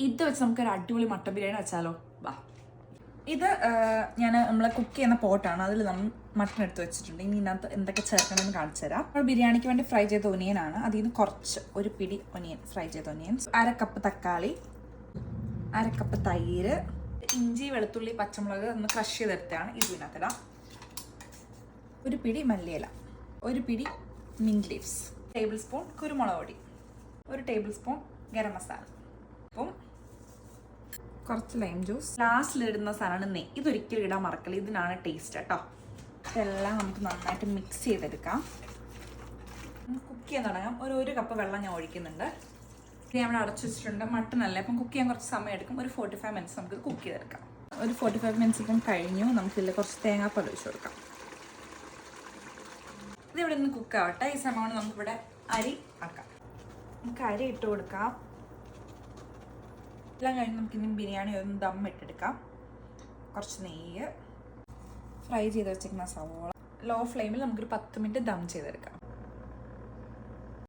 ഇത് വെച്ച് നമുക്കൊരു അടിപൊളി മട്ടൻ ബിരിയാണി വെച്ചാലോ? വാ. ഇത് നമ്മൾ കുക്ക് ചെയ്യുന്ന പോട്ടാണ്. അതിൽ നമ്മൾ മട്ടൺ എടുത്ത് വെച്ചിട്ടുണ്ട്. ഇനി ഇതിനകത്ത് എന്തൊക്കെ ചേർക്കണമെന്ന് കാണിച്ചു തരാം. നമ്മൾ ബിരിയാണിക്ക് വേണ്ടി ഫ്രൈ ചെയ്ത ഒനിയനാണ്. അതിൽ നിന്ന് കുറച്ച് ഒരു പിടി ഒനിയൻ, ഫ്രൈ ചെയ്ത ഒനിയൻസ്, 1 കപ്പ് തക്കാളി, 1 കപ്പ് തൈര്, ഇഞ്ചി വെളുത്തുള്ളി പച്ചമുളക് ഒന്ന് ക്രഷ് ചെയ്തെടുത്താണ് ഇത് ഇതിനകത്തിടാം. ഒരു പിടി മല്ലിയില, ഒരു പിടി മിന്റ് ലീവ്സ്, ടേബിൾ സ്പൂൺ കുരുമുളക് പൊടി, 1 ടേബിൾ സ്പൂൺ ഗരം മസാല, അപ്പം കുറച്ച് ലൈം ജ്യൂസ്. ലാസ്റ്റിലിടുന്ന സാധനമാണ് നെയ്യ്. ഇതൊരിക്കലും ഇടാൻ മറക്കല്ല, ഇതിനാണ് ടേസ്റ്റ് കേട്ടോ. ഇതെല്ലാം നമുക്ക് നന്നായിട്ട് മിക്സ് ചെയ്തെടുക്കാം. കുക്ക് ചെയ്യാൻ തുടങ്ങാം. 1 കപ്പ് വെള്ളം ഞാൻ ഒഴിക്കുന്നുണ്ട്. ഇത് നമ്മൾ അടച്ചു വെച്ചിട്ടുണ്ട്. മട്ടൺ അല്ലേ, അപ്പം കുക്ക് ചെയ്യാൻ കുറച്ച് സമയം എടുക്കും. ഒരു 45 മിനിറ്റ്സ് നമുക്ക് കുക്ക് ചെയ്തെടുക്കാം. ഒരു 45 മിനിറ്റ്സ് ഇപ്പം കഴിഞ്ഞു. നമുക്കിതിൽ കുറച്ച് തേങ്ങാപ്പാൽ ഒഴിച്ചു കൊടുക്കാം. ഇതിവിടെ നിന്ന് കുക്ക് ആവട്ടെ. ഈ സമയമാണ് നമുക്കിവിടെ അരി ആക്കാം. നമുക്ക് അരി ഇട്ട് കൊടുക്കാം. എല്ലാം കഴിഞ്ഞ് നമുക്കിനി ബിരിയാണി ഒന്ന് ദം ഇട്ടെടുക്കാം. കുറച്ച് നെയ്യ്, ഫ്രൈ ചെയ്ത് വെച്ചിരിക്കുന്ന സവോള, ലോ ഫ്ലെയിമിൽ നമുക്കൊരു 10 മിനിറ്റ് ദം ചെയ്തെടുക്കാം.